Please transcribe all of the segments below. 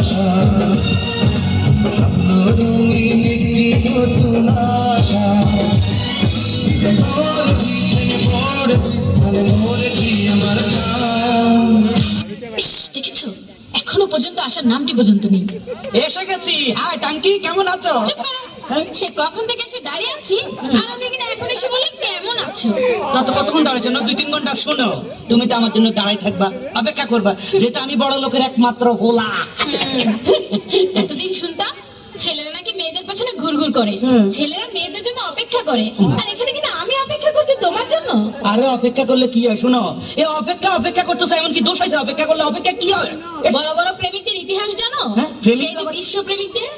আশা স্বপ্ন রঙিন একটি নতুন আশা দেখেছো এখনো পর্যন্ত আসার নামটি পর্যন্ত নেই। এসে গেছি। হাই টাঙ্কি, কেমন আছো? সে কখন থেকে এসে দাঁড়িয়ে আছি আর আপনি কিনা এখন এসে বলে কেমন আছো। তত কতক্ষণ দাঁড়াইছো না? 2-3 ঘন্টা। শোনো, তুমি তো আমার জন্য দাঁড়াই থাকবা, অপেক্ষা করবা, যেটা আমি বড় লোকের একমাত্র হোলা। এতদিন শুনতাম ছেলেরা নাকি মেয়েদের পেছনে ঘুরঘুর করে, ছেলেরা মেয়েদের জন্য অপেক্ষা করে, আর এখানে কিনা আমি অপেক্ষা করছি তোমার জন্য। আরে অপেক্ষা করলে কি হয়? শোনো, এ অপেক্ষা করতেছো, এমন কি দোষ হয়েছে? অপেক্ষা করলে অপেক্ষা কি হয়? বড় বড় প্রেমিকদের ইতিহাস জানো? প্রেমিক সেই যে বিশ্ব প্রেমিকদের।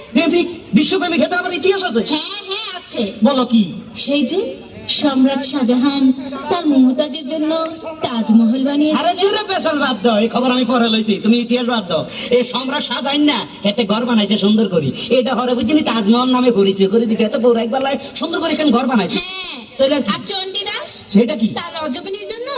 বিশ্বপ্রেমিক হতে আবার ইতিহাস আছে? হ্যাঁ আছে। বলো কি? সেই যে সম্রাট শাহজাহান তার মমতাজের জন্য তাজমহল আরে বানিয়েছিলেন। দূরে পেছাল বাদ দাও, এই খবর আমি পরে লইছি, তুমি ইতিহাস বাদ দাও। এই সম্রাট শাহজাহান না এতে ঘর বানাইছে সুন্দর করে, এটা হরে বুঝিনি তাজমহল নামে পরিচয় করে দিতে, এত পৌরাণিক বেলায় সুন্দর করে এখানে ঘর বানাইছে। হ্যাঁ, আর চণ্ডীদাস সেটা কি? তার রজকিনীর জন্য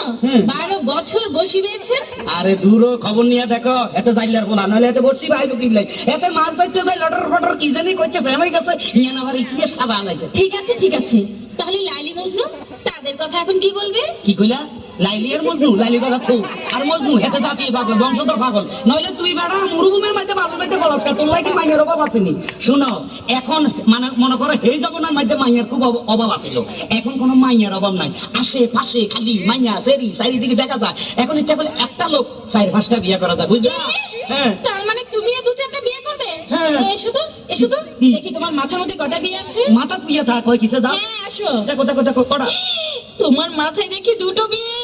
12 বছর বসি বেয়েছেন। আরে দূর খবর নিয়ে দেখো, এত জাইলার বলা নইলে এত বসি ভাইবো কিনলাই, এতে মাছ ধরতে যায় লটর ফটর কি জানি কইছে ফেমাই গেছে, ইয়ান আবার ইতিহাস সাবা আনাইছে। ঠিক আছে, তাহলে লাইলি মজনু তাদের কথা এখন কি বলবে? কি কইলা? লাইলি আর মজনু? লাইলি বাবা থু, আর মজনু এটা জাতীয় পাগল, বংশধর পাগল। নইলে তুই বেড়া মরুভূমির মধ্যে বাবুর মধ্যে বলস, তোর লাগি মাইয়ের অভাব আসেনি। শুনো, এখন মানে মনে করো এই জগনার মধ্যে মাইয়ের খুব অভাব আছিল, এখন কোনো মাইয়ের অভাব নাই। আশেপাশে খালি মাইয়া চারিদিকে দেখা যায়। এখন ইচ্ছা করলে একটা লোক 4-5টা বিয়ে করা যায়, বুঝলা? হ্যাঁ, তার মানে তুমিও 2-4টা বিয়ে করবে? হ্যাঁ। এসো তো দেখি তোমার মাথার মধ্যে কটা বিয়ে আছে। মাথা বিয়ে থাক কয় কিসে দাও? হ্যাঁ আসো। দেখো কটা। তোমার মাথায় দেখি 2টো বিয়ে।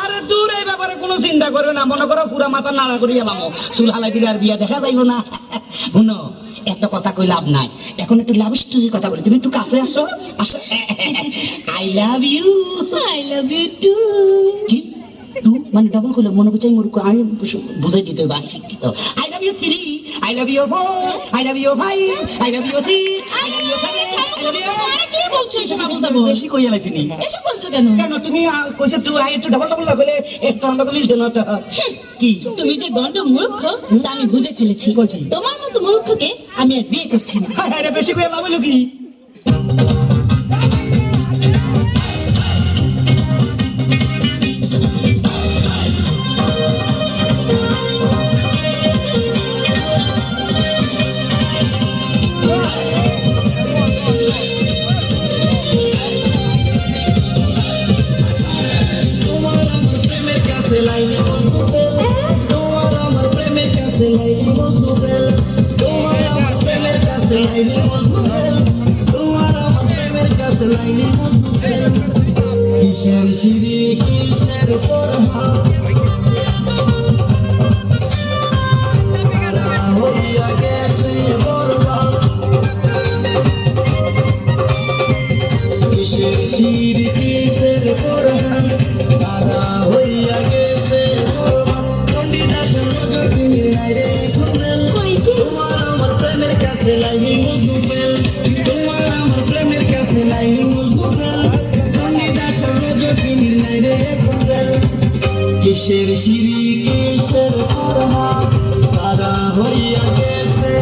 আরে দূর, এই ব্যাপারে কোনো চিন্তা করো না, মনে করো পুরা মাথা নাড়া করি এলাম, চুল হালাই দিলে আর বিয়া দেখা যাইব না। শুনো, একটা কথা কই লাভ নাই, এখন একটু লাভ স্টোরির কথা বলি, তুমি একটু কাছে আসো। I love you too. কি টু মানে ডবল করলে মনে করছে মূর্খ, আমি বুঝাই দিতে হবে, আমি শিক্ষিত। I love you 3, I love you 4, I love you 5, I love you 6, I love you 7, I love you. কি বলছো এসব আবল তাবল? বেশি কইয়া লাইছিনি। এসব বলছো কেন? কেন তুমি কইছো টু, আই একটু ডবল লাগলে একটু আমরা বলিস কেন? কি তুমি যে গন্ড মূর্খ তা আমি বুঝে ফেলেছি। তোমার মতো মূর্খকে আমি আর বিয়ে করছি না। আরে বেশি কইয়া লাভ হলো কি? কিসের সিঁড়ি কিসের পরহা হইয়া গেছে বরবাদ, কিসের সিঁড়ি কিসের পরহা তারা হইয়া গেছে বরবাদ। চণ্ডীদাস রজকিনীর নাই রে ফুলেল, তোমার আমার প্রেমের কাছে লাইনি মজনু ফেল, তোমার আমার প্রেমের কাছে লাইনি মজনু ফেল। কিসের সিঁড়ি কিসের পরহা তারা হইয়া গেছে।